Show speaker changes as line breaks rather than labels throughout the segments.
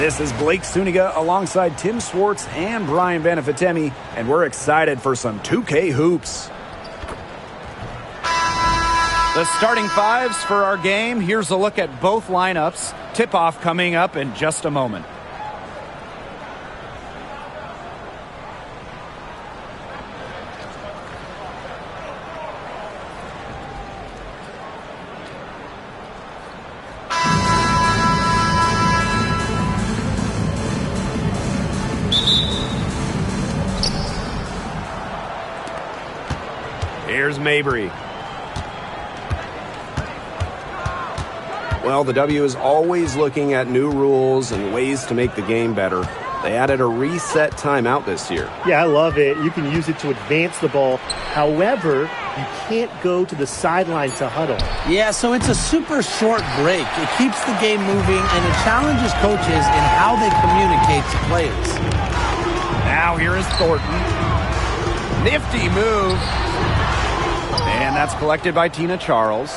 This is Blake Suniga alongside Tim Swartz and Brian Benefitemi, and we're excited for some 2K hoops. The starting fives for our game. Here's a look at both lineups. Tip-off coming up in just a moment. Here's Mabry.
Well, the W is always looking at new rules and ways to make the game better. They added a reset timeout this year.
Yeah, I love it. You can use it to advance the ball. However, you can't go to the sideline to huddle.
Yeah, so it's a super short break. It keeps the game moving, and it challenges coaches in how they communicate to players.
Now here is Thornton. Nifty move. And that's collected by Tina Charles.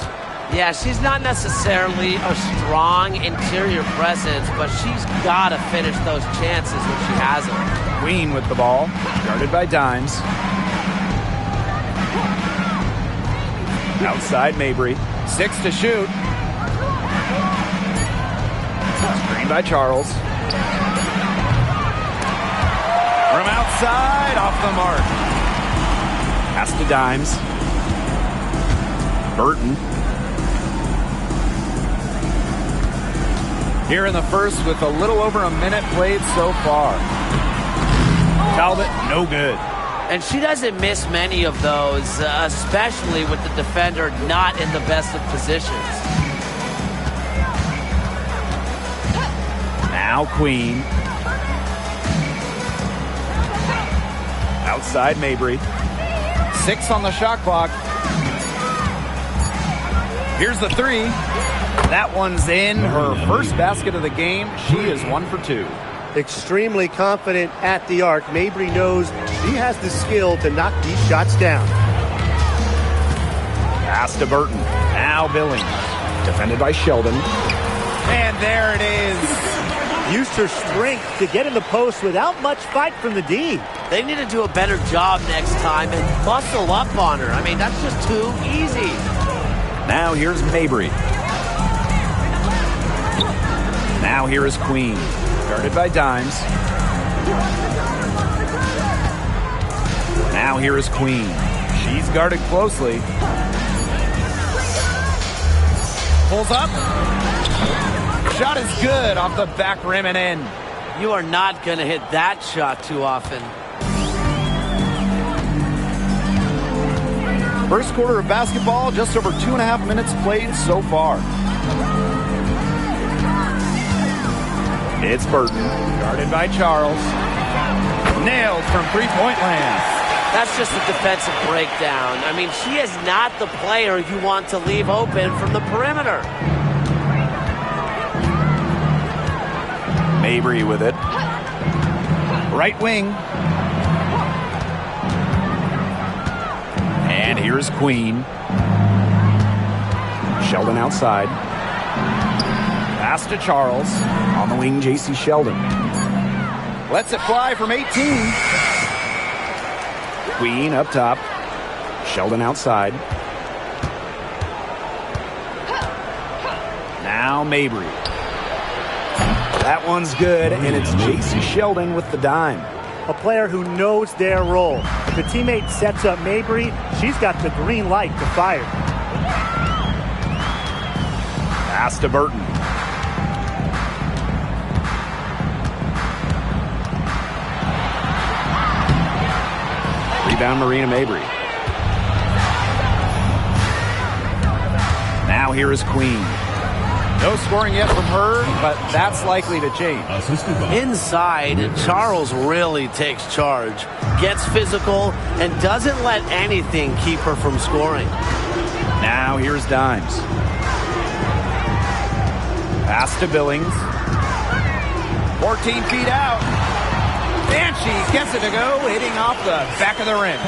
Yeah, she's not necessarily a strong interior presence, but she's got to finish those chances when she has them.
Queen with the ball, guarded by Dimes. Outside Mabry, 6 to shoot. Screen by Charles. From outside, off the mark. Pass to Dimes. Burton. Here in the first with a little over a minute played so far. Talbot, no good.
And she doesn't miss many of those, especially with the defender not in the best of positions.
Now Queen. Outside Mabry. 6 on the shot clock. Here's the 3. That one's in. Her first basket of the game. She is 1 for 2.
Extremely confident at the arc. Mabry knows she has the skill to knock these shots down.
Pass to Burton. Now Billings. Defended by Sheldon. And there it is.
Used her strength to get in the post without much fight from the D.
They need to do a better job next time and muscle up on her. I mean, that's just too easy.
Now here's Mabry. Now here is Queen. Guarded by Dimes. Now here is Queen. She's guarded closely. Pulls up. Shot is good off the back rim and in.
You are not going to hit that shot too often.
First quarter of basketball, just over 2.5 minutes played so far. It's Burton, guarded by Charles. Nailed from three-point land.
That's just a defensive breakdown. I mean, she is not the player you want to leave open from the perimeter.
Mabry with it. Right wing. And here's Queen. Sheldon outside. Pass to Charles. On the wing, J.C. Sheldon. Lets it fly from 18. Queen up top. Sheldon outside. Now Mabry. That one's good, and it's J.C. Sheldon with the dime.
A player who knows their role. If a teammate sets up Mabry, she's got the green light to fire.
Pass to Burton. Rebound Marina Mabry. Now here is Queen. No scoring yet from her, but that's likely to change.
Inside, Charles really takes charge, gets physical, and doesn't let anything keep her from scoring.
Now here's Dimes. Pass to Billings. 14 feet out. And she gets it to go, hitting off the back of the rim.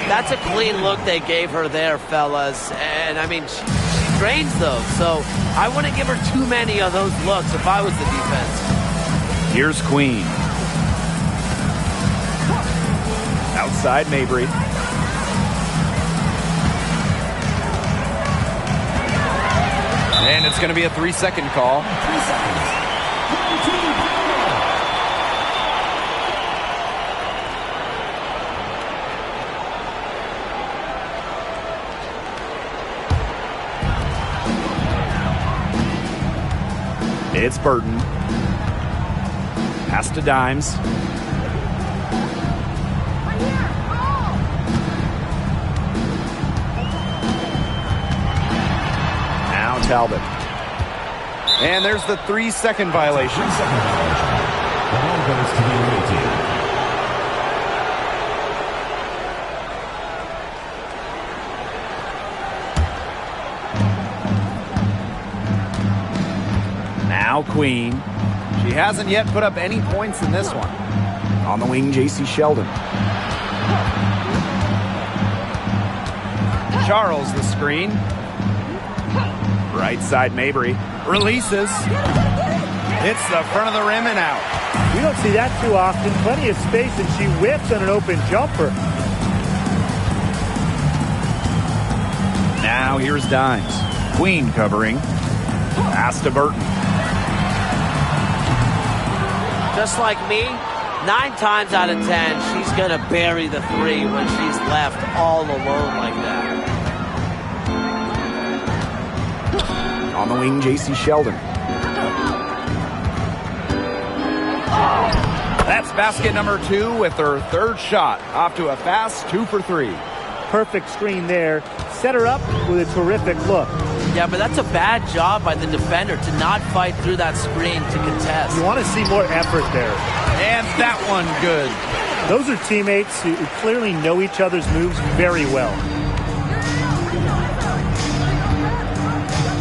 That's a clean look they gave her there, fellas. And, I mean, she drains those, so I wouldn't give her too many of those looks if I was the defense.
Here's Queen. Outside Mabry. And it's going to be a 3-second call.
3 seconds.
It's Burton. Pass to Dimes. Now Talbot. And there's the 3-second violation.
3-second violation. The ball goes to the away team.
Now Queen. She hasn't yet put up any points in this one. On the wing, J.C. Sheldon. Charles the screen. Right side Mabry. Releases. Hits the front of the rim and out.
We don't see that too often. Plenty of space, and she whips on an open jumper.
Now here's Dimes. Queen covering. Pass to Burton.
Just like me, 9 times out of 10, she's going to bury the 3 when she's left all alone like that.
On the wing, J.C. Sheldon. That's basket number 2 with her 3rd shot. Off to a fast 2 for 3.
Perfect screen there. Set her up with a terrific look.
Yeah, but that's a bad job by the defender to not fight through that screen to contest.
You want to see more effort there.
And that one good.
Those are teammates who clearly know each other's moves very well.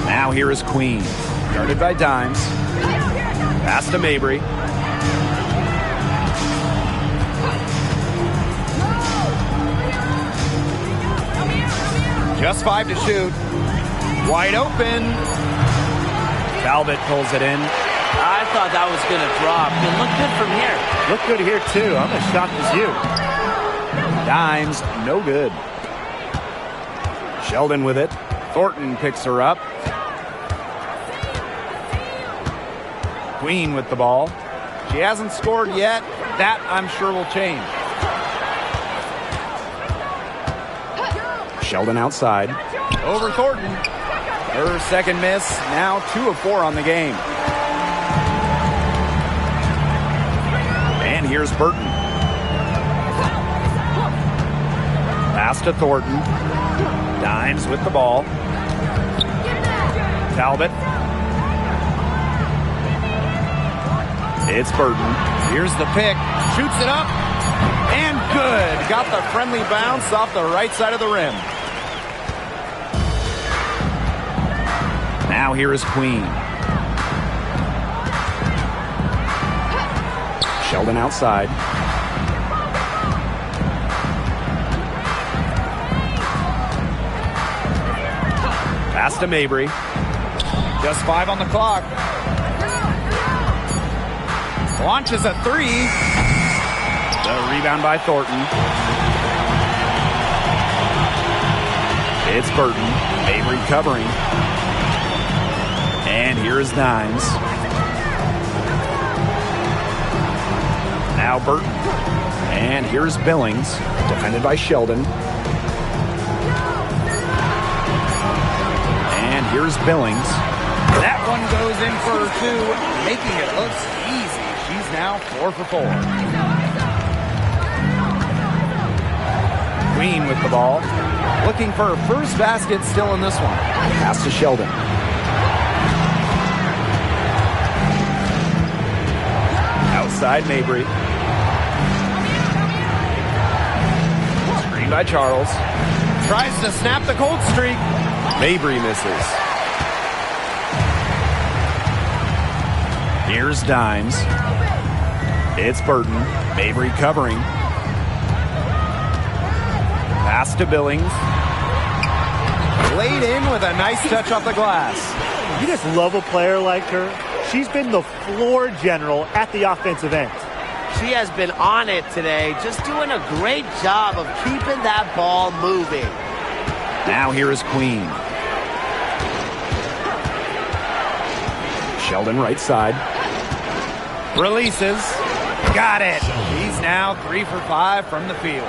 Now here is Queen. Guarded by Dimes. Pass to Mabry. Just 5 to shoot. Wide open. Talbot pulls it in.
I thought that was going to drop. It looked good from here.
Look good here, too. I'm as shocked as you.
Dimes, no good. Sheldon with it. Thornton picks her up. Queen with the ball. She hasn't scored yet. That, I'm sure, will change. Sheldon outside. Over Thornton. Her second miss. Now 2 of 4 on the game. And here's Burton. Pass to Thornton. Dimes with the ball. Talbot. It's Burton. Here's the pick. Shoots it up. And good. Got the friendly bounce off the right side of the rim. Now here is Queen. Sheldon outside. Pass to Mabry. Just 5 on the clock. Launches a 3. The rebound by Thornton. It's Burton. Mabry covering. And here's Dimes. Now Burton. And here's Billings. Defended by Sheldon. And here's Billings. That one goes in for 2, making it look easy. She's now 4 for 4. Queen with the ball. Looking for her first basket still in this one. Pass to Sheldon. Outside Mabry. Screen by Charles. Tries to snap the cold streak.
Mabry misses.
Here's Dimes. It's Burton. Mabry covering. Pass to Billings. Laid in with a nice touch off the glass.
You just love a player like her. She's been the floor general at the offensive end.
She has been on it today, just doing a great job of keeping that ball moving.
Now here is Queen.
Sheldon right side.
Releases. Got it. He's now 3 for 5 from the field.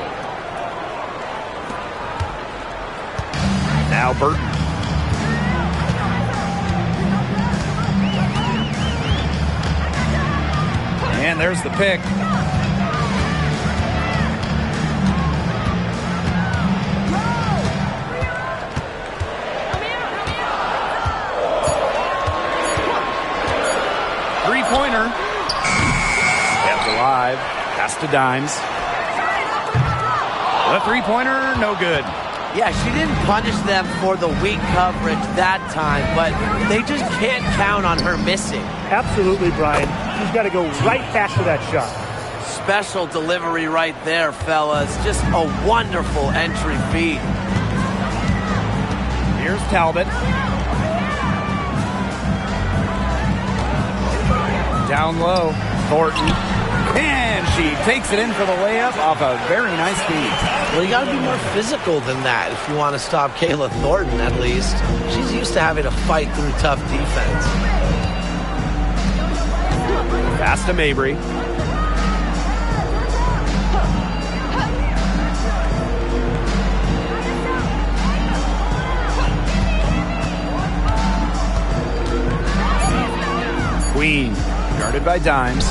Now Burton. And there's the pick. Three-pointer. Kept alive. Pass to Dimes. The three-pointer, no good.
Yeah, she didn't punish them for the weak coverage that time, but they just can't count on her missing.
Absolutely, Brian. She's got to go right back to that shot.
Special delivery right there, fellas. Just a wonderful entry feed.
Here's Talbot. Down low, Thornton. And she takes it in for the layup off a very nice feed.
Well, you got to be more physical than that if you want to stop Kayla Thornton, at least. She's used to having to fight through tough defense.
Pass to Mabry.
Queen, guarded by Dimes.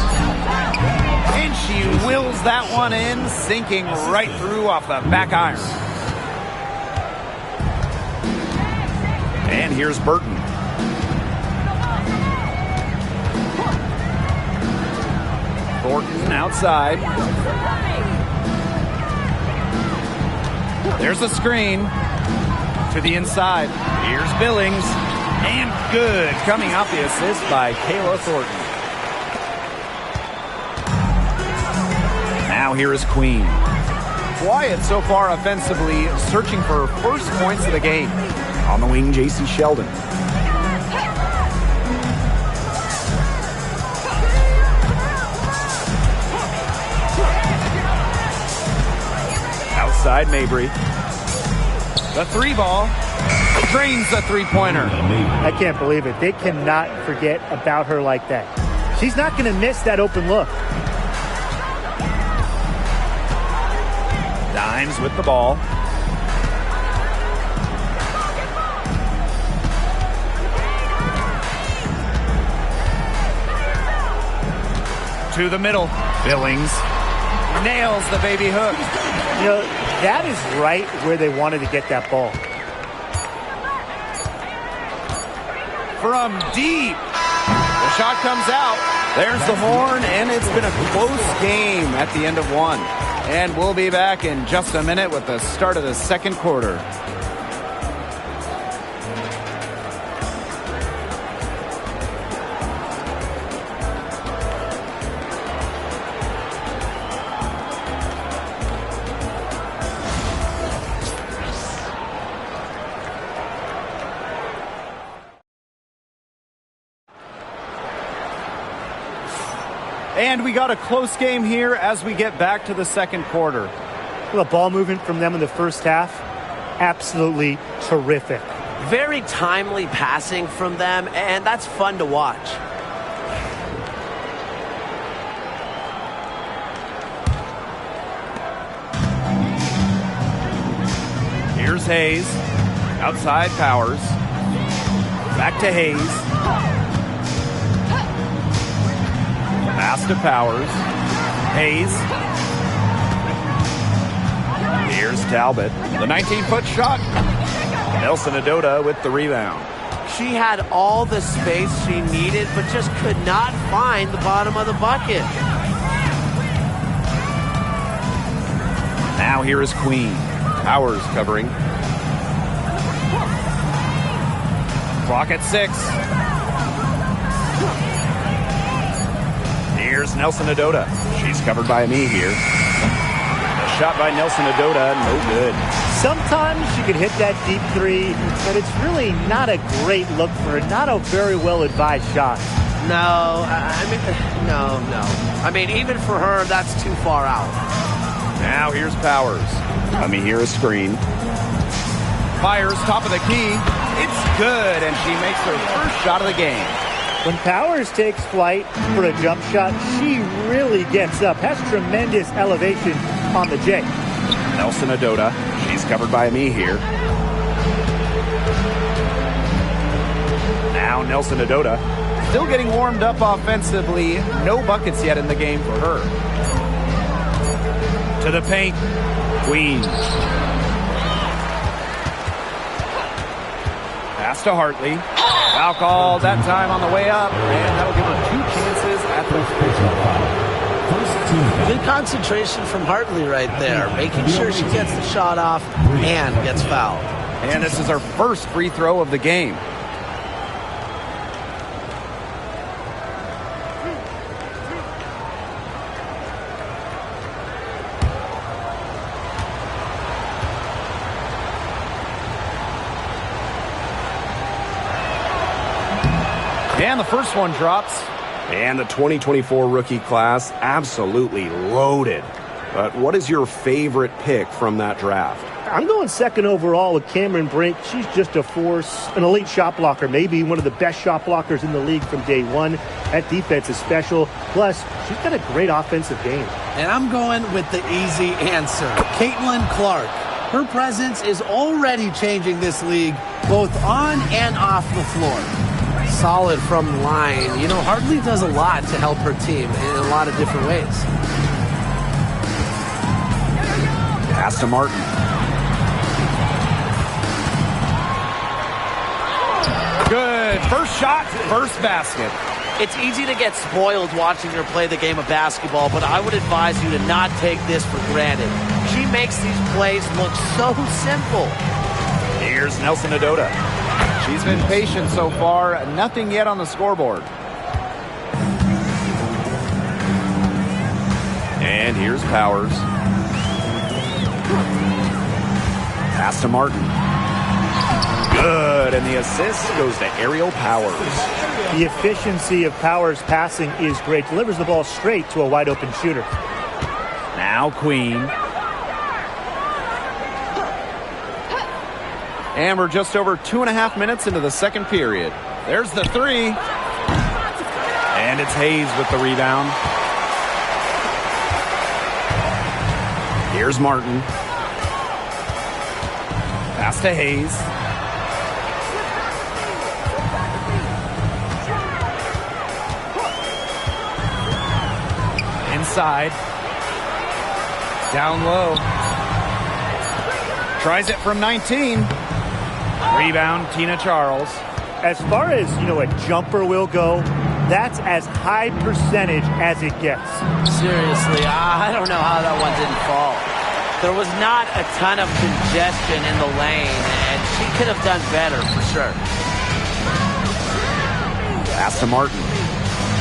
And she wills that one in, sinking right through off the back iron. And here's Burton. Thornton outside. There's a screen to the inside. Here's Billings. And good, coming off the assist by Kayla Thornton. Now here is Queen. Quiet so far offensively, searching for first points of the game.
On the wing, J.C. Sheldon. Outside Mabry.
The three ball drains the three-pointer.
I can't believe it. They cannot forget about her like that. She's not going to miss that open look.
Dimes with the ball. To the middle. Billings nails the baby hook.
You know, that is right where they wanted to get that ball.
From deep. The shot comes out. There's the horn, and it's been a close game at the end of one. And we'll be back in just a minute with the start of the second quarter. And we got a close game here as we get back to the second quarter.
The ball movement from them in the first half, absolutely terrific.
Very timely passing from them, and that's fun to watch.
Here's Hayes. Outside Powers. Back to Hayes. Pass to Powers. Hayes. Here's Talbot. The 19-foot shot. Nelson Adota with the rebound.
She had all the space she needed, but just could not find the bottom of the bucket.
Now here is Queen. Powers covering. Clock at 6. Here's Nelson Adota. She's covered by me here. A shot by Nelson Adota, no good.
Sometimes she could hit that deep three, but it's really not a great look for her. Not a very well-advised shot.
No, no. I mean, even for her, that's too far out.
Now here's Powers.
Let me hear a screen.
Fires top of the key. It's good, and she makes her first shot of the game.
When Powers takes flight for a jump shot, she really gets up. Has tremendous elevation on the J.
Nelson Adota. She's covered by me here. Now Nelson Adota.
Still getting warmed up offensively. No buckets yet in the game for her. To the paint. Queen. Pass to Hartley. Foul called that time on the way up, and that'll give her 2 chances at the
Good concentration from Hartley right there, making sure she gets the shot off and gets fouled.
And this is her first free throw of the game. And the first one drops.
And the 2024 rookie class absolutely loaded. But what is your favorite pick from that draft?
I'm going second overall with Cameron Brink. She's just a force, an elite shot blocker, maybe one of the best shot blockers in the league from day one. That defense is special. Plus, she's got a great offensive game.
And I'm going with the easy answer, Caitlin Clark. Her presence is already changing this league, both on and off the floor.
Solid from the line. You know, Hartley does a lot to help her team in a lot of different ways.
Pass to Martin.
Good. First shot, first basket.
It's easy to get spoiled watching her play the game of basketball, but I would advise you to not take this for granted. She makes these plays look so simple.
Here's Nelson Adota. She's been patient so far. Nothing yet on the scoreboard.
And here's Powers. Pass to Martin. Good, and the assist goes to Aerial Powers.
The efficiency of Powers' passing is great. Delivers the ball straight to a wide-open shooter.
Now Queen. And we're just over 2.5 minutes into the second period. There's the three. And it's Hayes with the rebound.
Here's Martin.
Pass to Hayes. Inside. Down low. Tries it from 19. Rebound, Tina Charles.
As far as, a jumper will go, that's as high percentage as it gets.
Seriously, I don't know how that one didn't fall. There was not a ton of congestion in the lane, and she could have done better for sure.
Pass to Martin.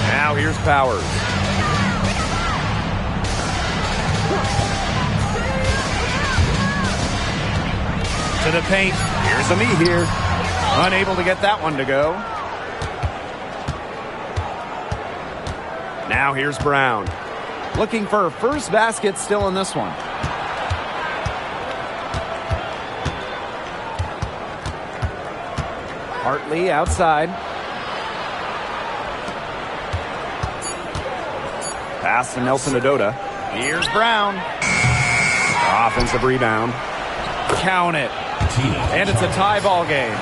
Now here's Powers. To the paint. Here's a me here. Unable to get that one to go.
Now here's Brown.
Looking for her first basket still in this one. Hartley outside.
Pass to Nelson Adota.
Here's Brown.
Offensive rebound.
Count it. And it's a tie ball game.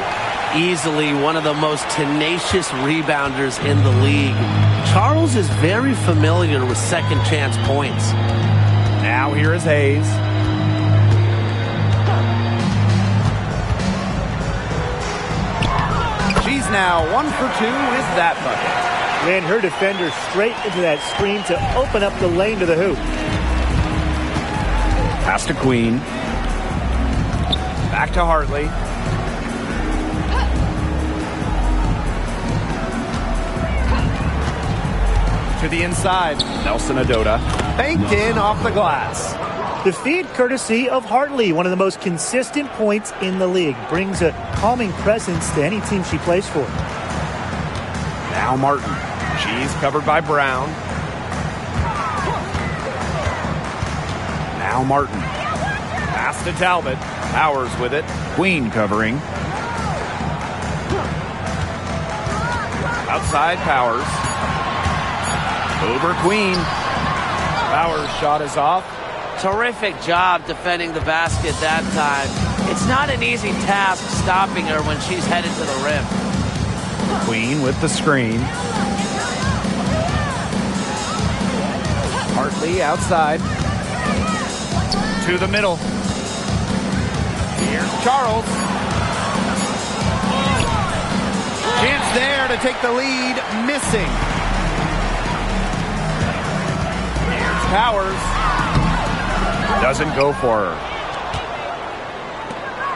Easily one of the most tenacious rebounders in the league. Charles is very familiar with second chance points.
Now here is Hayes. She's now 1 for 2 with that bucket.
Ran her defender straight into that screen to open up the lane to the hoop.
Pass to Queen.
Back to Hartley. To the inside.
Nelson Adota.
Banked in off the glass.
The feed courtesy of Hartley, one of the most consistent points in the league. Brings a calming presence to any team she plays for.
Now Martin. She's covered by Brown. Now Martin. Pass to Talbot. Powers with it.
Queen covering.
Outside Powers.
Over Queen.
Powers' shot is off.
Terrific job defending the basket that time. It's not an easy task stopping her when she's headed to the rim.
Queen with the screen. Hartley outside. To the middle. Here's Charles. Chance there to take the lead. Missing. Here's Powers. Doesn't go for her.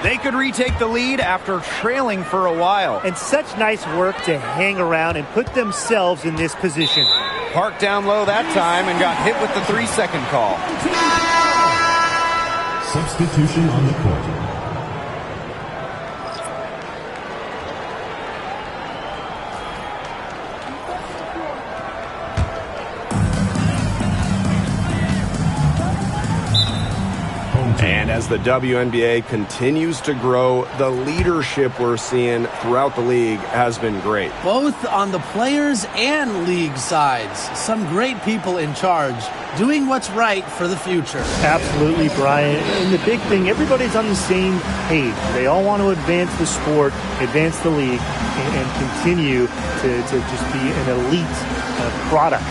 They could retake the lead after trailing for a while.
And such nice work to hang around and put themselves in this position.
Parked down low that time and got hit with the 3-second call.
Substitution on the court.
And as the WNBA continues to grow, the leadership we're seeing throughout the league has been great.
Both on the players and league sides. Some great people in charge, doing what's right for the future.
Absolutely, Brian. And the big thing, everybody's on the same page. They all want to advance the sport, advance the league, and continue to just be an elite product.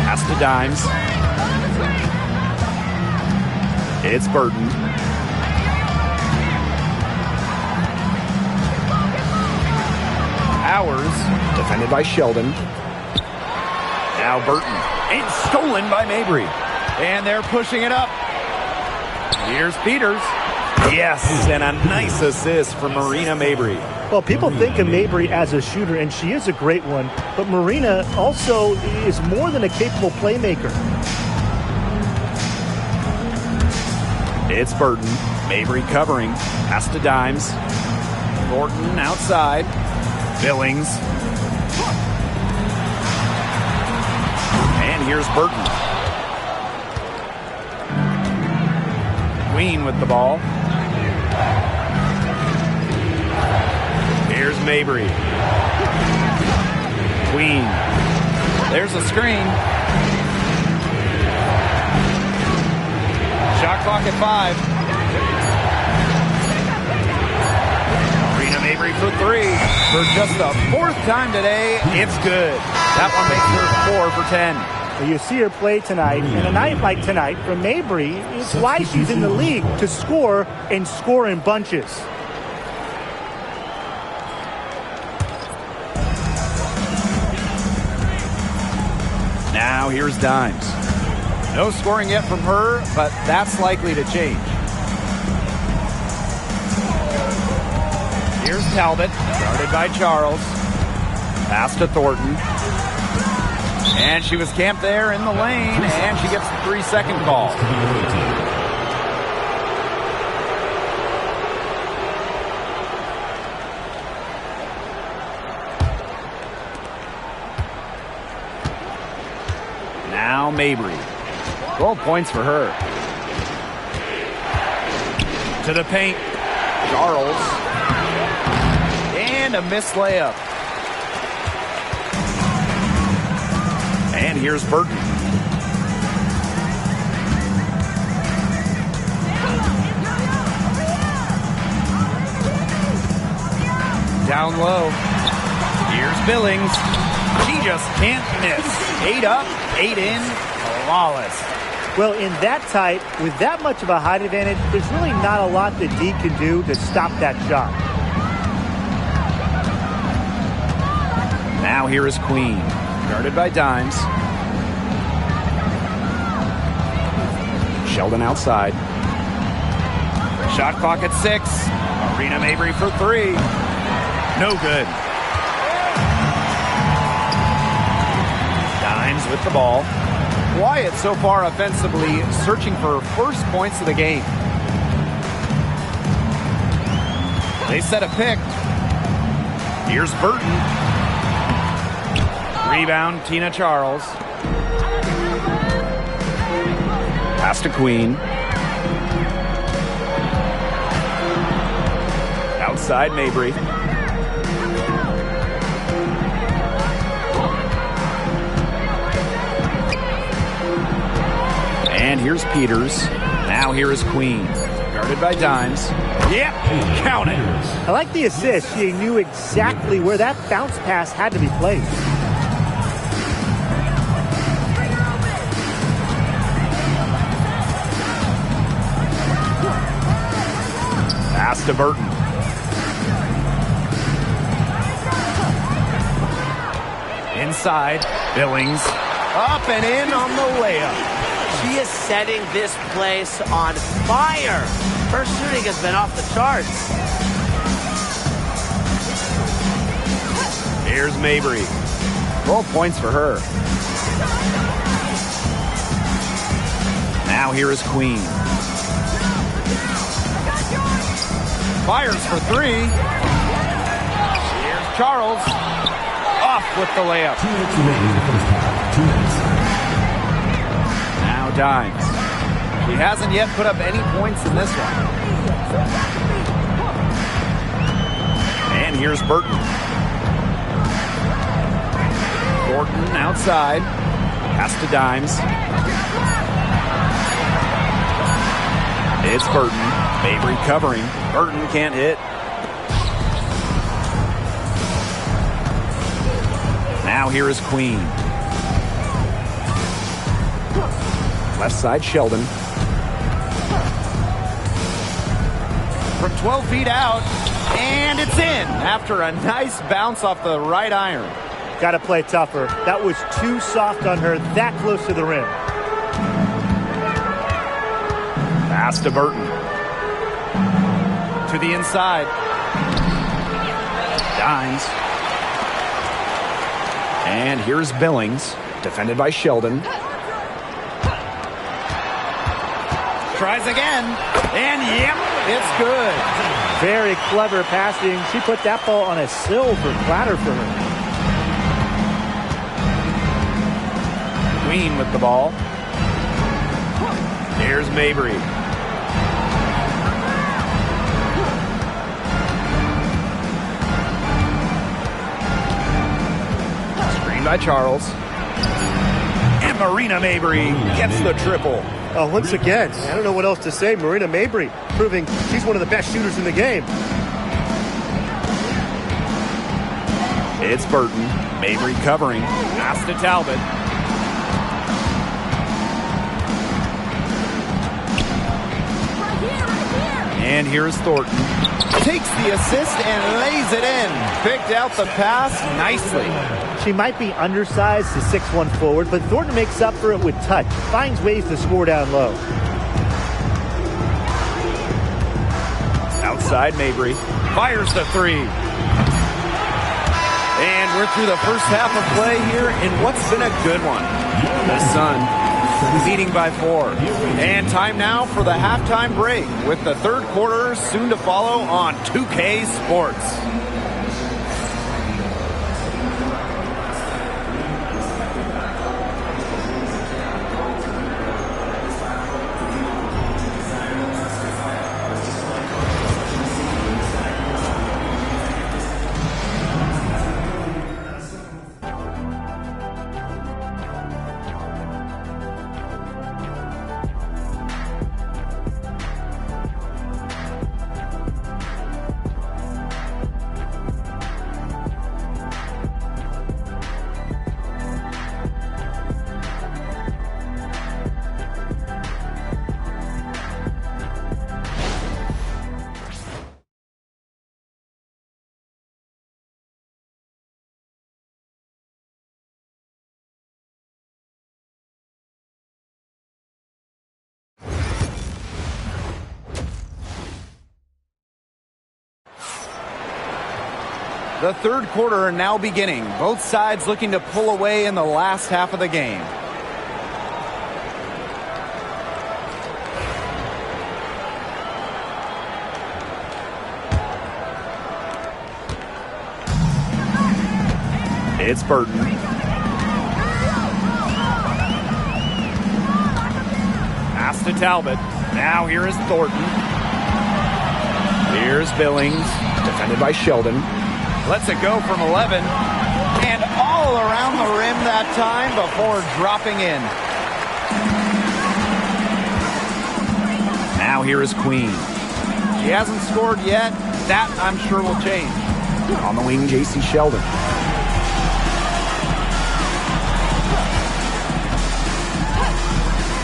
Pass to Dimes. It's Burton.
Powers, defended by Sheldon.
Now Burton. And stolen by Mabry. And they're pushing it up. Here's Peters. Yes, and a nice assist from Marina Mabry.
Well, people think of Mabry as a shooter, and she is a great one. But Marina also is more than a capable playmaker.
It's Burton. Mabry covering. Pass to Dimes. Thornton outside. Billings. And here's Burton. Queen with the ball.
Here's Mabry.
Queen. There's a screen. Shot clock at 5. Marina Mabry for 3. For just the 4th time today, it's good. That one makes her 4 for 10.
You see her play tonight, and a night like tonight from Mabry is why she's in the league, to score and score in bunches.
Now here's Dimes. No scoring yet from her, but that's likely to change. Here's Talbot, guarded by Charles. Pass to Thornton. And she was camped there in the lane, and she gets the 3-second call. Now Mabry. 12 points for her. To the paint. Charles. And a missed layup. And here's Burton. Down low. Here's Billings. She just can't miss. 8 up, 8 in. Flawless.
Well, in that tight, with that much of a height advantage, there's really not a lot that D can do to stop that shot.
Now here is Queen. Guarded by Dimes. Sheldon outside. Shot clock at 6. Marina Mabry for 3. No good. Dimes with the ball. Quiet so far offensively, searching for first points of the game. They set a pick. Here's Burton. Rebound, Tina Charles. Pass to Queen. Outside Mabry. And here's Peters. Now here is Queen. Guarded by Dimes. Yep, count it.
I like the assist. She knew exactly where that bounce pass had to be placed.
Pass to Burton. Inside, Billings. Up and in on the layup.
She is setting this place on fire. Her shooting has been off the charts.
Here's Mabry. 12 points for her. Now here is Queen. Fires for 3. Here's Charles. Off with the layup.
2 minutes remaining in the first half. 2 minutes.
Now Dimes. He hasn't yet put up any points in this one. And here's Burton. Thornton outside. Pass to Dimes. It's Burton. Mabry covering. Burton can't hit. Now here is Queen. Left side, Sheldon. From 12 feet out, and it's in after a nice bounce off the right iron.
Got to play tougher. That was too soft on her, that close to the rim.
Pass to Burton. To the inside. Dimes. And here's Billings, defended by Sheldon. Tries again, and yep, it's good.
Very clever passing. She put that ball on a silver platter for her.
Queen with the ball. Here's Mabry. Screen by Charles. And Marina Mabry gets the triple.
Once again, I don't know what else to say. Marina Mabry proving she's one of the best shooters in the game.
It's Burton. Mabry covering. Pass to Talbot. And here's Thornton. Takes the assist and lays it in. Picked out the pass nicely.
She might be undersized to 6'1" forward, but Thornton makes up for it with touch. Finds ways to score down low.
Outside Mabry. Fires the 3. And we're through the first half of play here in what's been a good one. The Sun leading by 4. And time now for the halftime break with the third quarter soon to follow on 2K Sports. The third quarter now beginning. Both sides looking to pull away in the last half of the game.
It's Burton.
Pass to Talbot. Now here is Thornton. Here's Billings.
Defended by Sheldon.
Lets it go from 11. And all around the rim that time before dropping in. Now here is Queen. She hasn't scored yet. That, I'm sure, will change.
On the wing, J.C. Sheldon.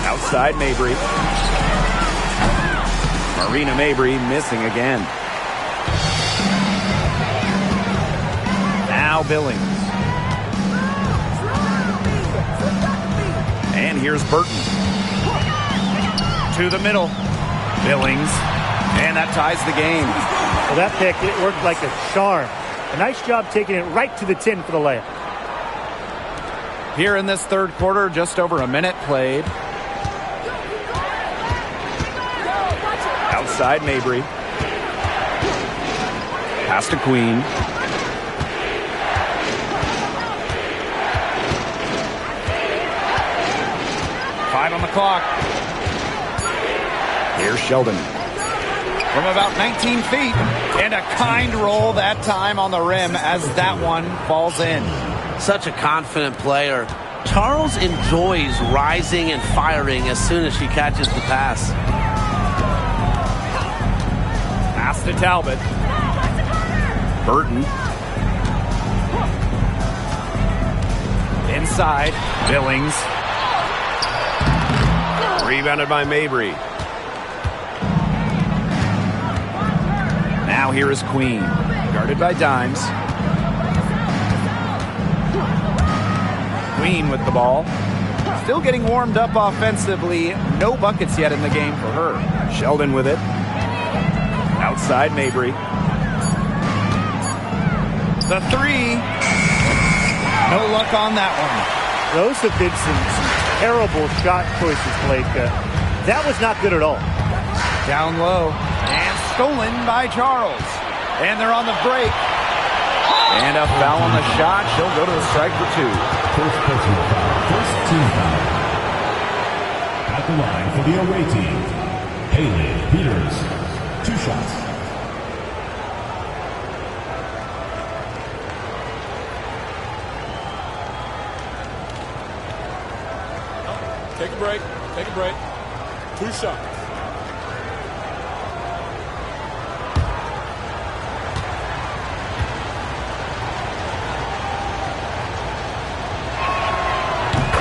Outside Mabry.
Marina Mabry missing again. Now Billings. And here's Burton. To the middle. Billings. And that ties the game.
Well, that pick, it worked like a charm. A nice job taking it right to the 10 for the layup.
Here in this third quarter, just over a minute played.
Outside Mabry. Pass to Queen.
Five on the clock.
Here's Sheldon.
From about 19 feet. And a kind roll that time on the rim as that one falls in.
Such a confident player. Charles enjoys rising and firing as soon as she catches the pass.
Pass to Talbot.
Burton.
Inside. Billings.
Rebounded by Mabry.
Now here is Queen. Guarded by Dimes. Queen with the ball. Still getting warmed up offensively. No buckets yet in the game for her.
Sheldon with it. Outside Mabry.
The three. No luck on that one.
Those have been some terrible shot choices, Blake. That was not good at all.
Down low. And stolen by Charles. And they're on the break. And a foul on the shot. She'll go to the strike for two.
First personal foul. First team foul. At the line for the away team, Haley Peters. 2 shots.
Take a break. Take a break. 2 shots.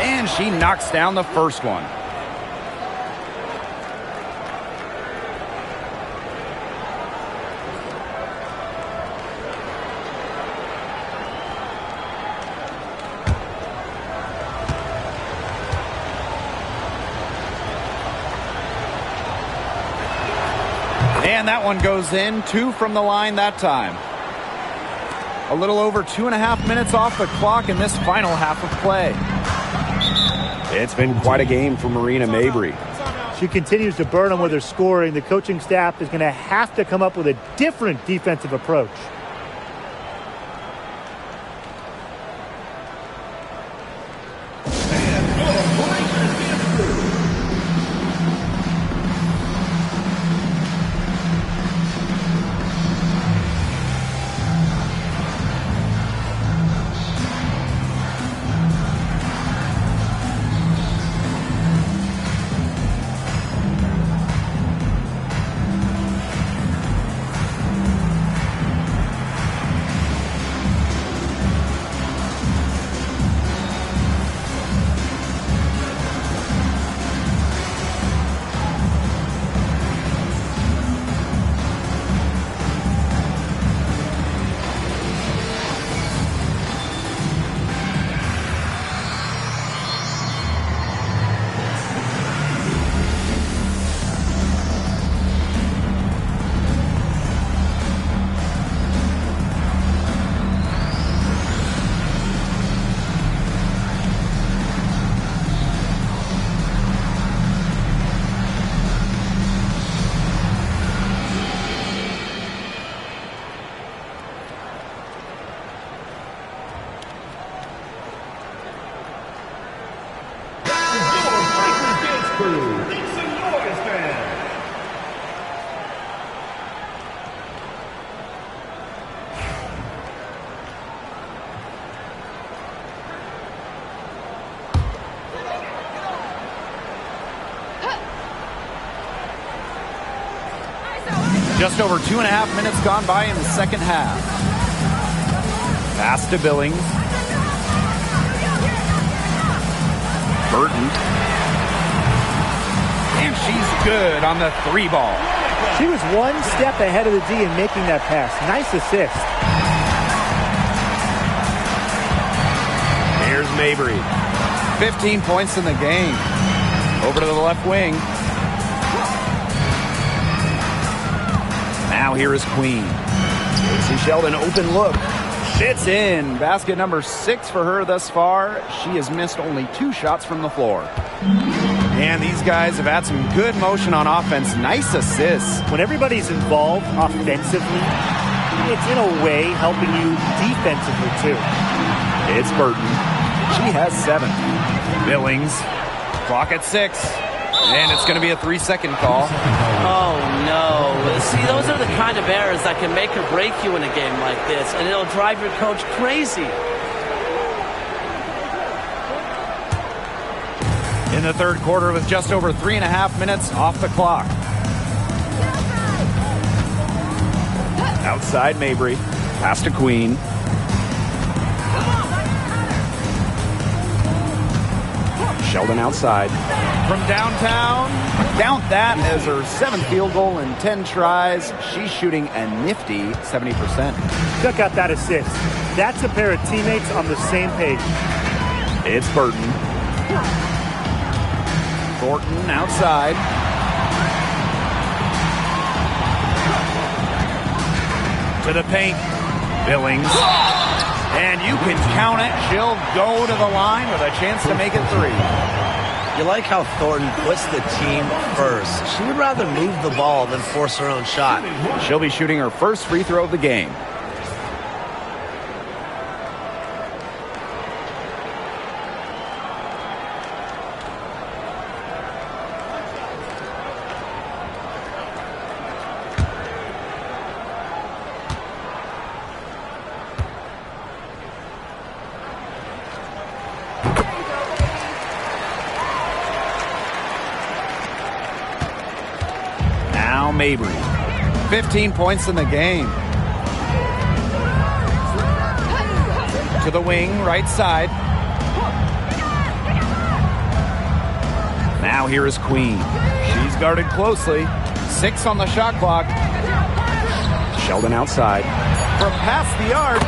And she knocks down the first one. And that one goes in. 2 from the line that time. A little over 2.5 minutes off the clock in this final half of play.
It's been quite a game for Marina Mabry.
She continues to burn them with her scoring. The coaching staff is going to have to come up with a different defensive approach.
Just over 2.5 minutes gone by in the second half. Pass to Billings. Burton. And she's good on the 3-ball.
She was one step ahead of the D in making that pass. Nice assist.
Here's Mabry.
15 points in the game. Over to the left wing. Now here is Queen.
Casey Sheldon, open look.
It's in. Basket number 6 for her thus far. She has missed only 2 shots from the floor. And these guys have had some good motion on offense. Nice assists.
When everybody's involved offensively, it's in a way helping you defensively too.
It's Burton. She has 7. Billings. Clock at 6. And it's going to be a 3-second call.
Oh, no. See, those are the kind of errors that can make or break you in a game like this, and it'll drive your coach crazy.
In the third quarter with just over 3.5 minutes off the clock. Outside Mabry. Pass to Queen. Sheldon outside. From downtown, count that as her 7th field goal in 10 tries. She's shooting a nifty 70%.
Check out that assist. That's a pair of teammates on the same page.
It's Burton. Thornton outside. To the paint. Billings. And you can count it. She'll go to the line with a chance to make it 3.
You like how Thornton puts the team first. She would rather move the ball than force her own shot.
She'll be shooting her first free throw of the game. Mabry. 15 points in the game. To the wing, right side. Now here is Queen. She's guarded closely. 6 on the shot clock. Sheldon outside. From past the arc,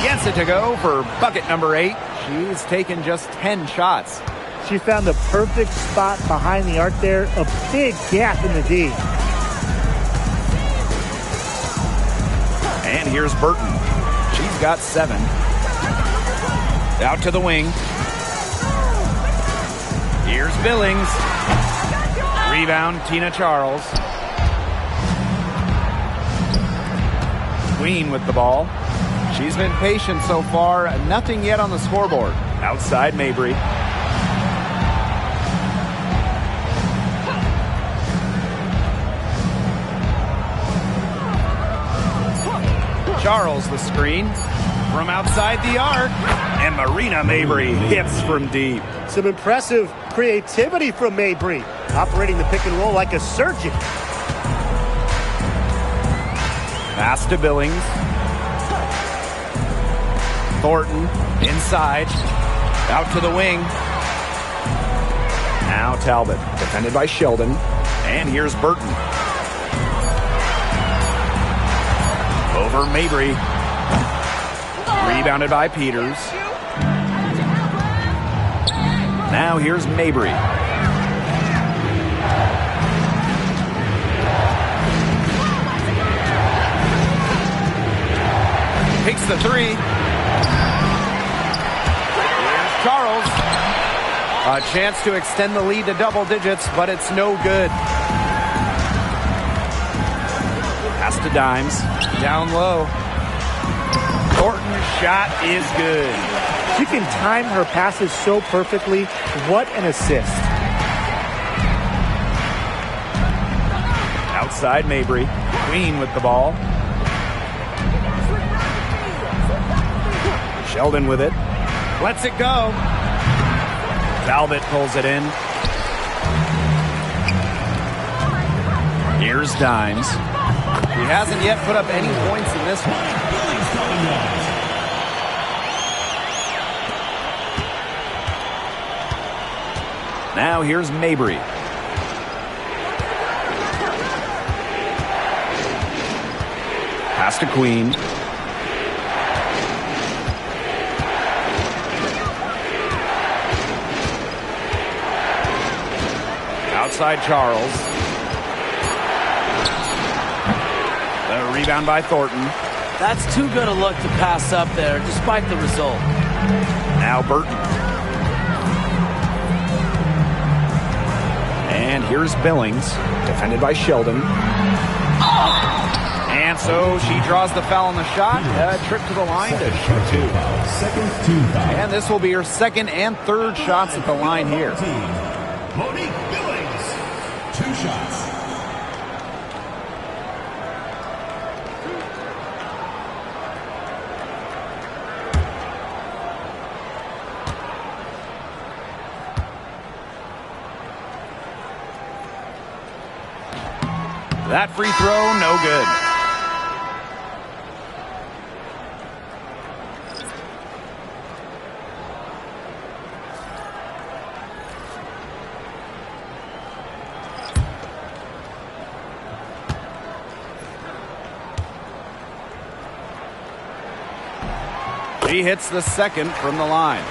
gets it to go for bucket number 8. She's taken just 10 shots.
She found the perfect spot behind the arc there. A big gap in the D.
And here's Burton. She's got 7. Out to the wing. Here's Billings. Rebound, Tina Charles. Queen with the ball. She's been patient so far. Nothing yet on the scoreboard. Outside Mabry. Charles the screen from outside the arc, and Marina Mabry hits from deep.
Some impressive creativity from Mabry, operating the pick and roll like a surgeon.
Pass to Billings. Thornton inside, out to the wing. Now Talbot, defended by Sheldon, and here's Burton. Over Mabry. Rebounded by Peters. Now here's Mabry. Takes the 3. Here's Charles. A chance to extend the lead to double digits, but it's no good. Pass to Dimes. Down low. Thornton's shot is good.
She can time her passes so perfectly. What an assist.
Outside Mabry. Queen with the ball. Sheldon with it. Lets it go. Talbot pulls it in. Here's Dimes. He hasn't yet put up any points in this one. Now here's Mabry. Pass to Queen. Outside Charles. The rebound by Thornton.
That's too good a look to pass up there, despite the result.
Now Burton. And here's Billings, defended by Sheldon. And so she draws the foul on the shot. A trip to the line to shoot two. And this will be her second and third shots at the line here.
Monique Billings, 2 shots.
That free throw, no good. She hits the second from the line.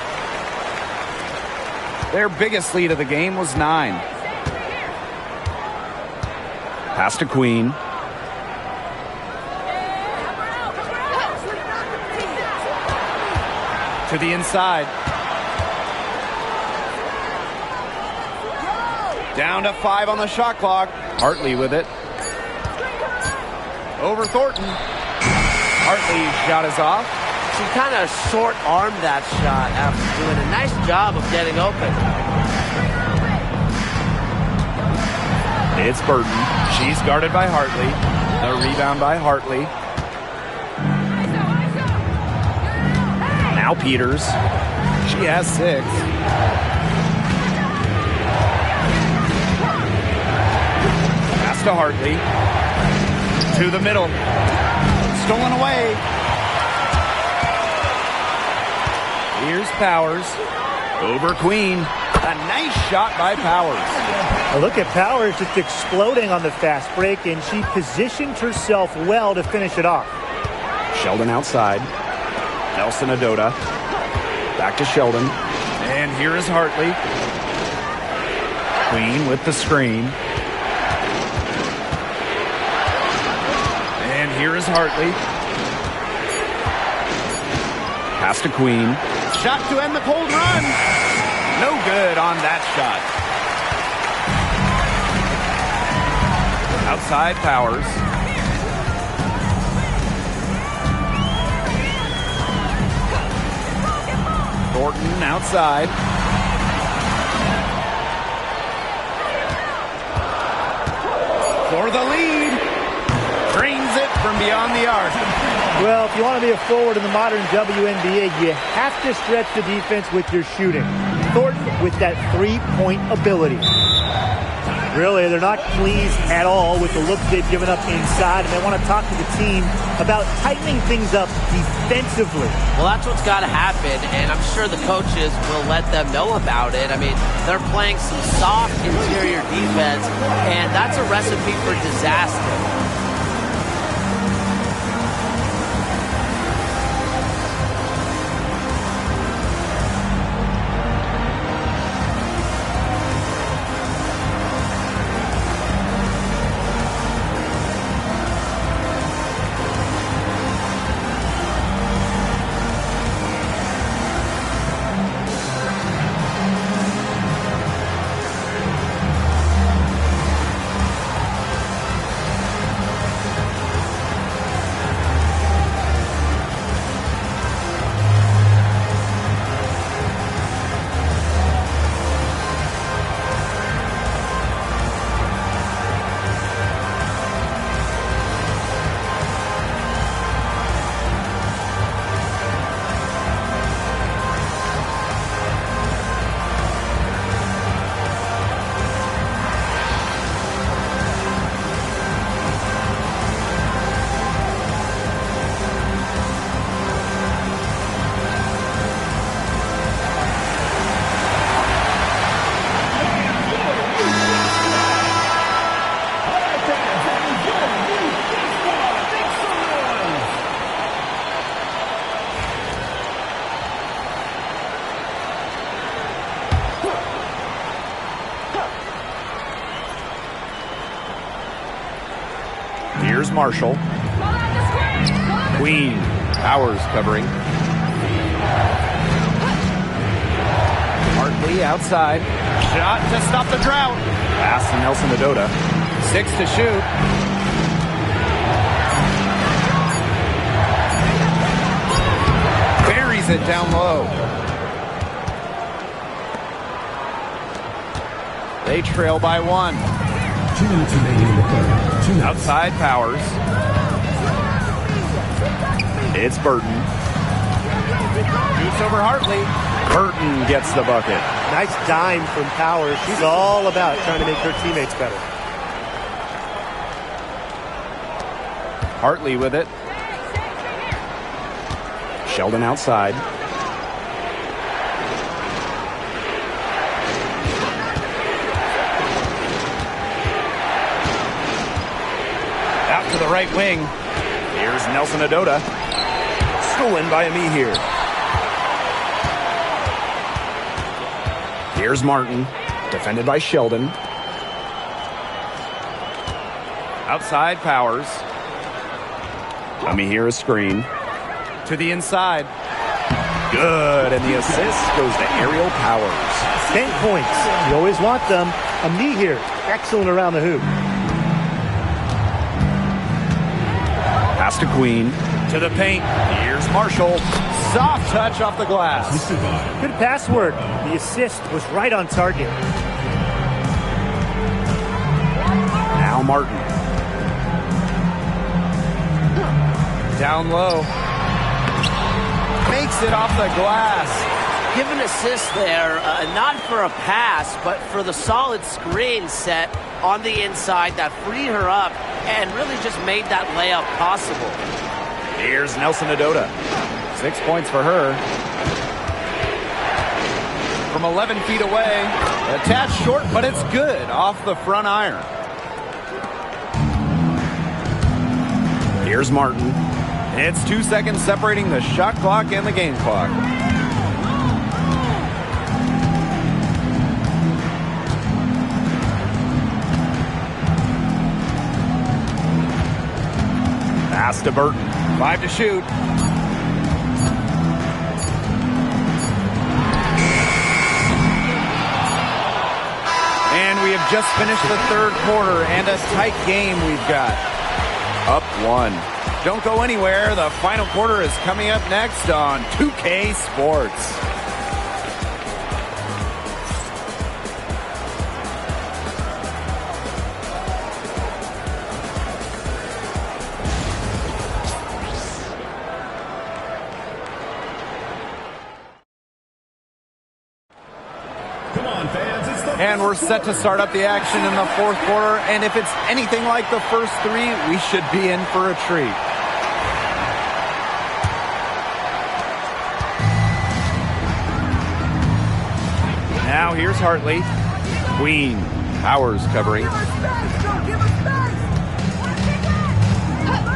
Their biggest lead of the game was 9. Pass to Queen. To the inside. Down to 5 on the shot clock. Hartley with it. Over Thornton. Hartley's shot is off.
She kind of short-armed that shot after doing a nice job of getting open.
It's Burton. She's guarded by Hartley. The rebound by Hartley. Now Peters. She has 6. Pass to Hartley. To the middle. Stolen away. Here's Powers. Over Queen. A nice shot by Powers.
Now look at Powers just exploding on the fast break, and she positioned herself well to finish it off.
Sheldon outside. Nelson Adota. Back to Sheldon. And here is Hartley. Queen with the screen. And here is Hartley. Pass to Queen. Shot to end the cold run. No good on that shot. Outside Powers. Thornton outside. For the lead. Drains it from beyond the arc.
Well, if you want to be a forward in the modern WNBA, you have to stretch the defense with your shooting. Thornton with that three-point ability. Really, they're not pleased at all with the looks they've given up inside, and they want to talk to the team about tightening things up defensively.
Well, that's what's got to happen, and I'm sure the coaches will let them know about it. I mean, they're playing some soft interior defense, and that's a recipe for disaster.
Here's Marshall. Queen. Powers covering. Hartley outside. Shot to stop the drought. Pass to Nelson Adota. 6 to shoot. Buries it down low. They trail by 1.
2 minutes remaining in the third. 2 minutes.
Outside Powers. It's Burton. Shoots over Hartley. Burton gets the bucket.
Nice dime from Powers. She's all about trying to make her teammates better.
Hartley with it. Sheldon outside. Out to the right wing. Here's Nelson Adota. Stolen by me here. Here's Martin. Defended by Sheldon. Outside Powers. Here a screen. To the inside. Good. And the assist goes to Ariel Powers.
10 points. You always want them. Me here. Excellent around the hoop.
Pass to Queen. To the paint. Here's Marshall. Soft touch off the glass.
Good pass work. The assist was right on target.
Now Martin. Down low. Makes it off the glass.
Give an assist there, not for a pass, but for the solid screen set on the inside that freed her up and really just made that layup possible.
Here's Nelson Adota. 6 points for her. From 11 feet away. Attached short, but it's good off the front iron. Here's Martin. It's 2 seconds separating the shot clock and the game clock. Pass to Burton. 5 to shoot. And we have just finished the third quarter, and a tight game we've got. Up 1. Don't go anywhere. The final quarter is coming up next on 2K Sports. And we're set to start up the action in the fourth quarter. And if it's anything like the first 3, we should be in for a treat. Now here's Hartley. Queen. Powers covering.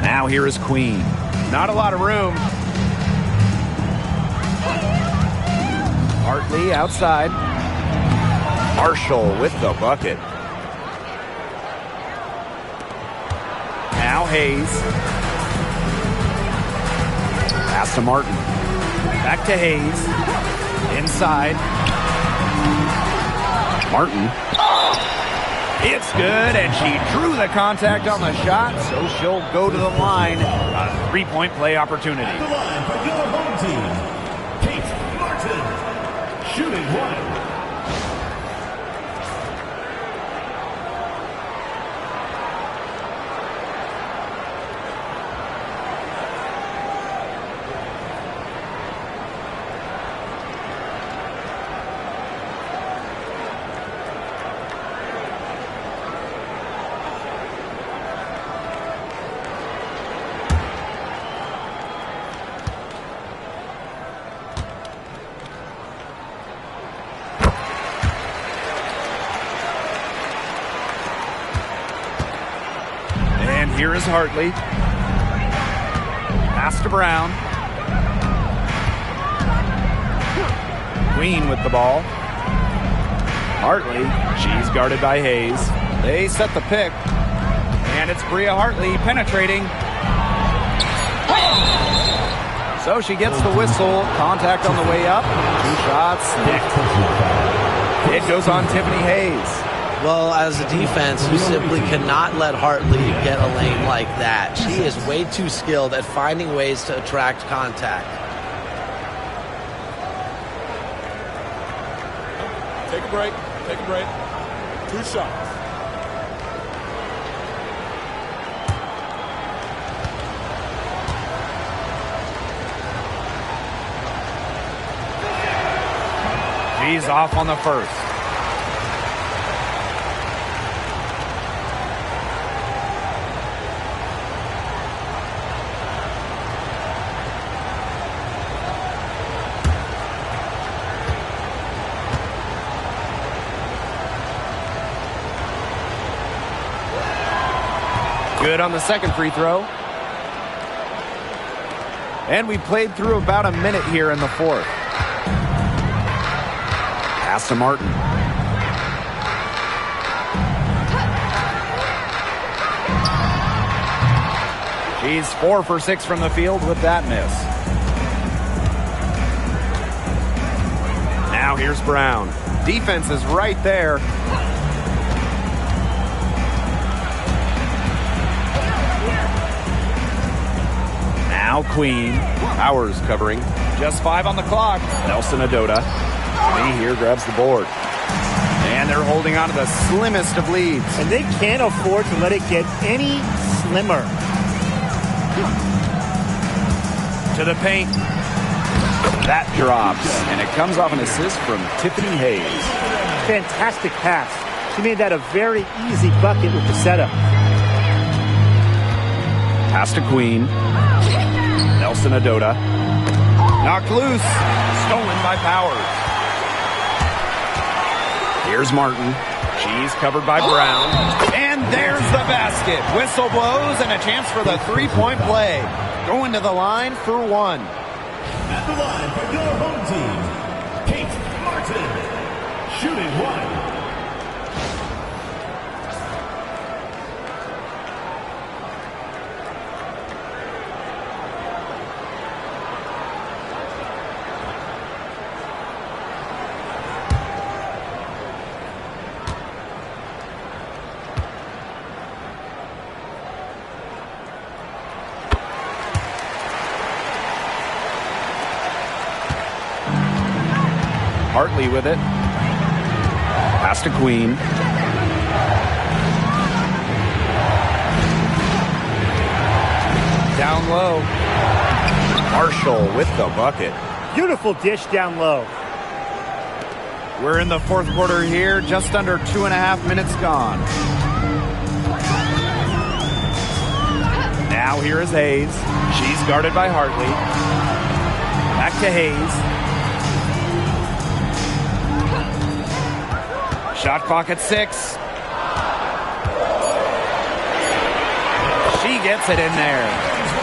Now here is Queen. Not a lot of room. Hartley outside. Marshall with the bucket. Now Hayes. Pass to Martin. Back to Hayes. Inside. Martin. It's good, and she drew the contact on the shot, so she'll go to the line. A 3-point play opportunity.
At the line for your home team, Kate Martin, shooting 1.
Here is Hartley. Pass to Brown. Queen with the ball. Hartley. She's guarded by Hayes. They set the pick. And it's Bria Hartley penetrating. So she gets the whistle. Contact on the way up. 2 shots. It goes on Tiffany Hayes.
Well, as a defense, you simply cannot let Hartley get a lane like that. She is way too skilled at finding ways to attract contact.
Take a break. Take a break. 2 shots.
She's off on the first. Good on the second free throw. And we played through about a minute here in the fourth. Pass to Martin. She's 4 for 6 from the field with that miss. Now here's Brown. Defense is right there. Now Queen. Powers covering. Just 5 on the clock. Nelson Adota. Me here grabs the board. And they're holding on to the slimmest of leads.
And they can't afford to let it get any slimmer.
To the paint. That drops. And it comes off an assist from Tiffany Hayes.
Fantastic pass. She made that a very easy bucket with the setup.
Pass to Queen. Nelson Adota. Knocked loose. Stolen by Powers. Here's Martin. She's covered by Brown. And there's the basket. Whistle blows and a chance for the three-point play. Going to the line for 1.
At the line for your home team, Kate Martin, shooting 1.
Hartley with it. Pass to Queen. Down low. Marshall with the bucket.
Beautiful dish down low.
We're in the fourth quarter here. Just under 2.5 minutes gone. Now here is Hayes. She's guarded by Hartley. Back to Hayes. Shot clock at 6. She gets it in there.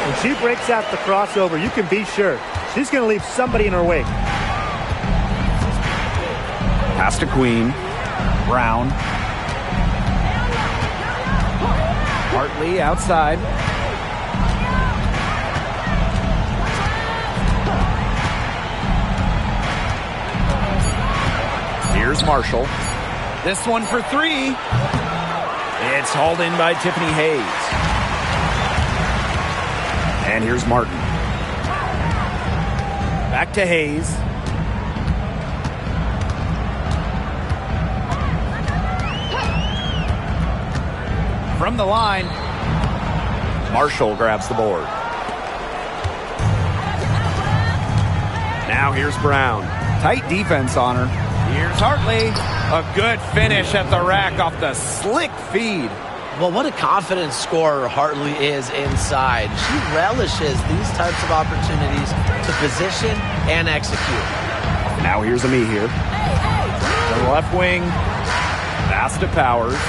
When she breaks out the crossover, you can be sure she's going to leave somebody in her wake.
Pass to Queen. Brown. Hartley outside. Here's Marshall. This one for 3. It's hauled in by Tiffany Hayes. And here's Martin. Back to Hayes. From the line, Marshall grabs the board. Now here's Brown. Tight defense on her. Here's Hartley. A good finish at the rack off the slick feed.
Well, what a confident scorer Hartley is inside. She relishes these types of opportunities to position and execute.
Now here's Ami here. To the left wing. Pass to Powers.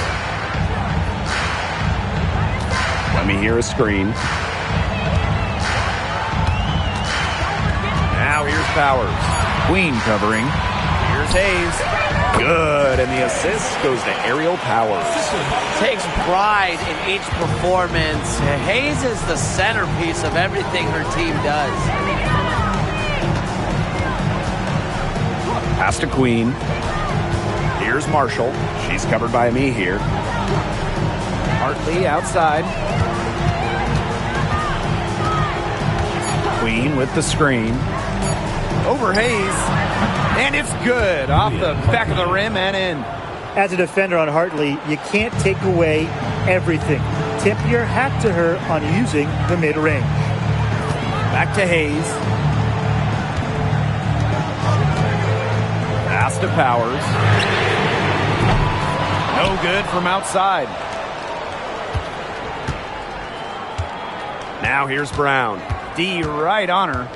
Let me hear a screen. Now here's Powers. Queen covering. Here's Hayes. Good
and the assist goes to Aerial Powers.
Takes pride in each performance. Hayes is the centerpiece of everything her team does.
Pass to Queen. Here's Marshall. She's covered by me here.
Hartley outside. Queen with the screen. Over Hayes. And it's good. Off the back of the rim and in.
As a defender on Hartley, you can't take away everything. Tip your hat to her on using the mid-range.
Back to Hayes. Pass to Powers. No good from outside.
Now here's Brown.
D right on her.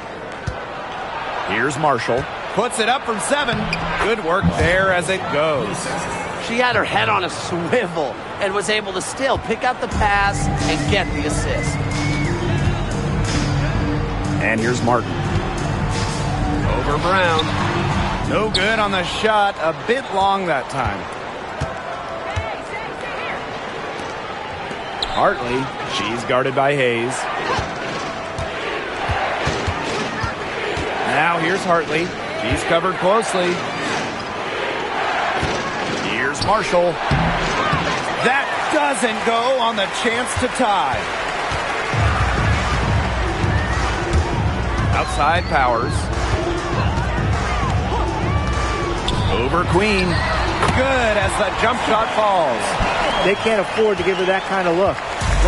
Here's Marshall.
Puts it up from 7. Good work there as it goes.
She had her head on a swivel and was able to still pick up the pass and get the assist.
And here's Martin.
Over Brown. No good on the shot. A bit long that time.
Hartley. She's guarded by Hayes.
Now here's Hartley. She's covered closely. Here's Marshall. That doesn't go on the chance to tie. Outside Powers. Over Queen. Good as the jump shot falls.
They can't afford to give her that kind of look.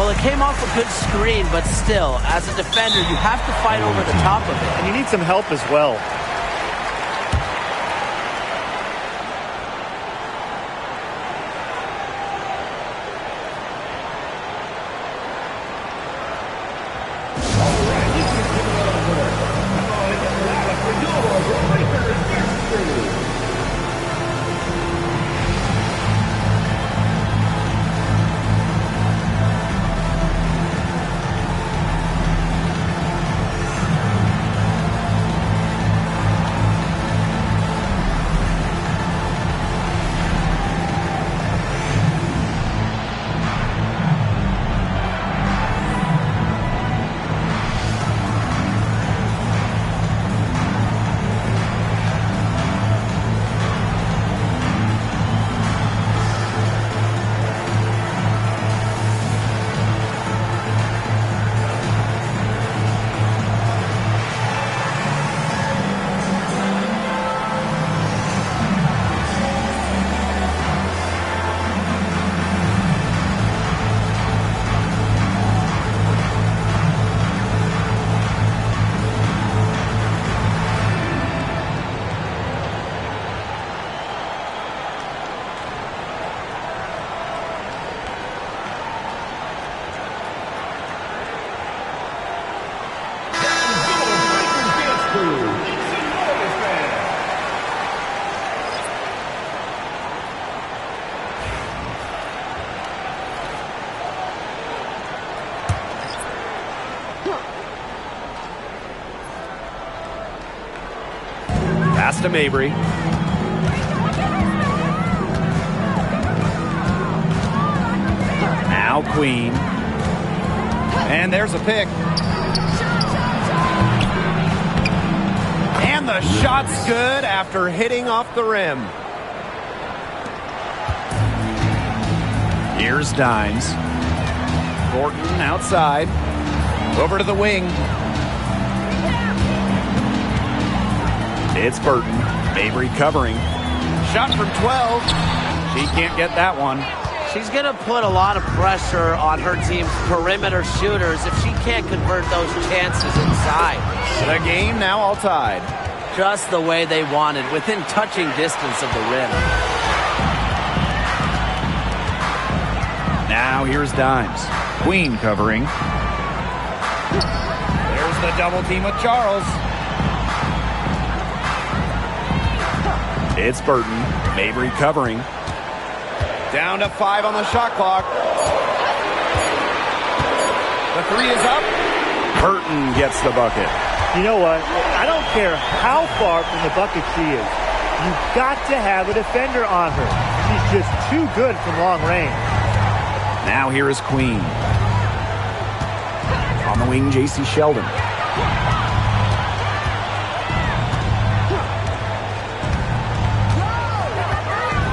Well, it came off a good screen, but still, as a defender, you have to fight over the top of it.
And you need some help as well.
Pass to Mabry.
Now Queen. And there's a pick. And the shot's good after hitting off the rim. Here's Dimes. Gordon outside. Over to the wing.
It's Burton. Mabry covering.
Shot from 12. She can't get that one.
She's going to put a lot of pressure on her team's perimeter shooters if she can't convert those chances inside.
The game now all tied.
Just the way they wanted, within touching distance of the rim.
Now here's Dimes. Queen covering. There's the double team with Charles.
It's Burton. Mabry covering.
Down to 5 on the shot clock. The 3 is up.
Burton gets the bucket.
You know what? I don't care how far from the bucket she is. You've got to have a defender on her. just too good from long range.
Now here is Queen. On the wing, J.C. Sheldon.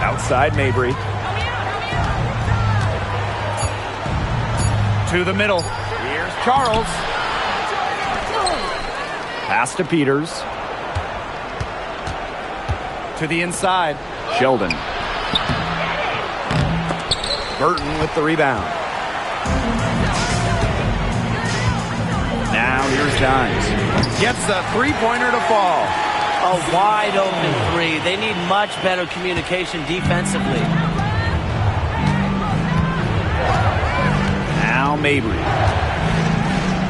Outside, Mabry. To the middle. Here's Charles. Pass to Peters. To the inside. Sheldon. Burton with the rebound. Now here's Dimes. Gets a three-pointer to fall.
A wide open three. They need much better communication defensively.
Now Mabry.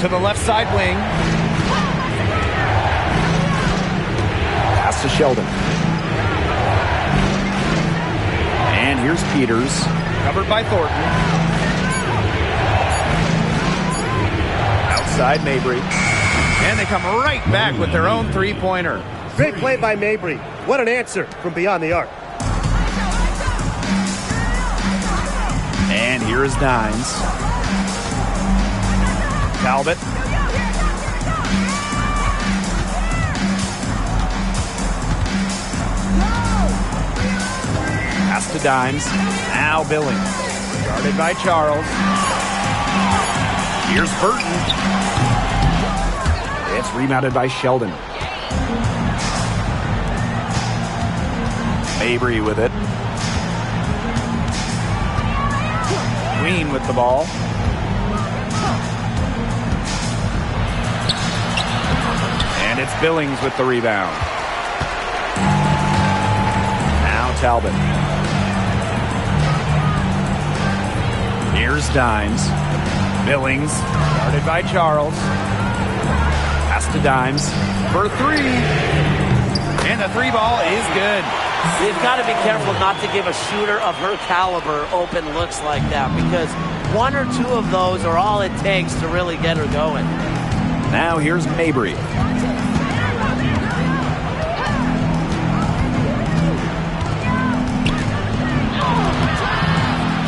To the left side wing. Pass to Sheldon. And here's Peters. Covered by Thornton. Outside Mabry. And they come right back with their own three-pointer.
Great play by Mabry. What an answer from beyond the arc.
And here is Dimes. Talbot. Pass to Dimes. Now Billings. Guarded by Charles. Here's Burton. It's rebounded by Sheldon. Mabry with it. Queen with the ball. And it's Billings with the rebound. Now Talbot. Here's Dimes. Billings, guarded by Charles. Pass to Dimes for three. And the three ball is good.
They've got to be careful not to give a shooter of her caliber open looks like that, because one or two of those are all it takes to really get her going.
Now here's Mabry.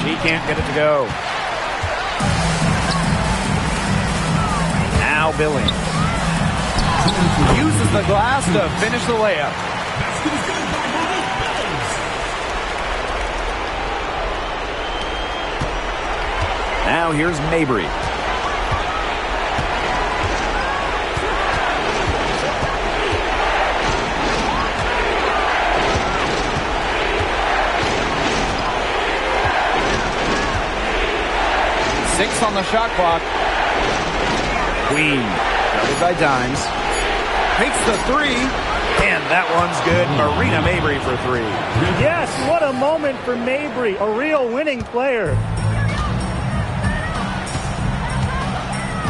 She can't get it to go. Now Billings. Uses the glass to finish the layup. Now here's Mabry. Six on the shot clock. Queen, guarded by Dimes. Takes the three, and that one's good. Marina Mabry for three.
Yes, what a moment for Mabry, a real winning player.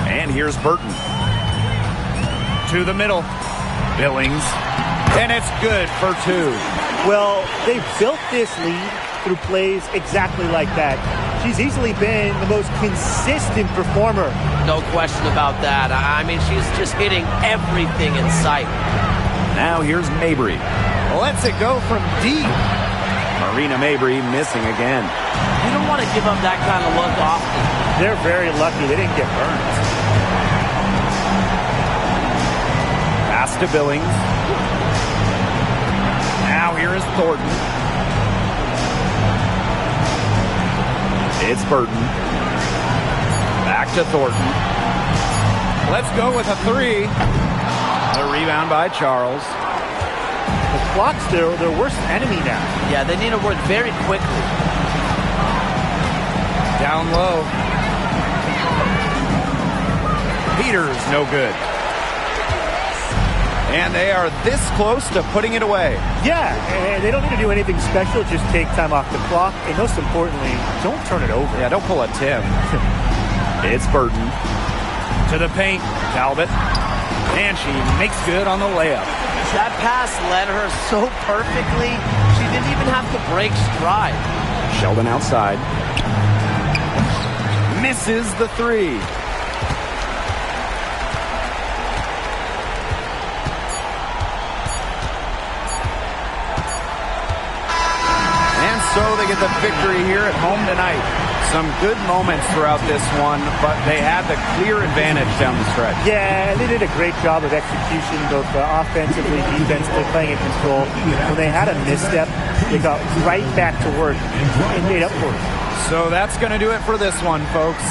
And here's Burton. To the middle. Billings. And it's good for two.
Well, they've built this lead through plays exactly like that. She's easily been the most consistent performer.
No question about that. I mean, she's just hitting everything in sight.
Now here's Mabry. Lets it go from deep. Marina Mabry missing again.
You don't want to give up that kind of look often.
They're very lucky they didn't get burned.
Pass to Billings. Now here is Thornton. It's Burton. Back to Thornton. Let's go with a three. The rebound by Charles.
The clock's their worst enemy now.
Yeah, they need to work very quickly.
Down low. Peters, no good. And they are this close to putting it away.
Yeah, and they don't need to do anything special. Just take time off the clock. And most importantly, don't turn it over.
Yeah, don't pull a Tim. It's Burton. To the paint. Talbot. And she makes good on the layup.
That pass led her so perfectly, she didn't even have to break stride.
Sheldon outside. Misses the three. So they get the victory here at home tonight. Some good moments throughout this one, but they had the clear advantage down the stretch.
Yeah, and they did a great job of execution, both offensively, defensively, playing in control. When they had a misstep, they got right back to work and made up for it.
So that's going to do it for this one, folks.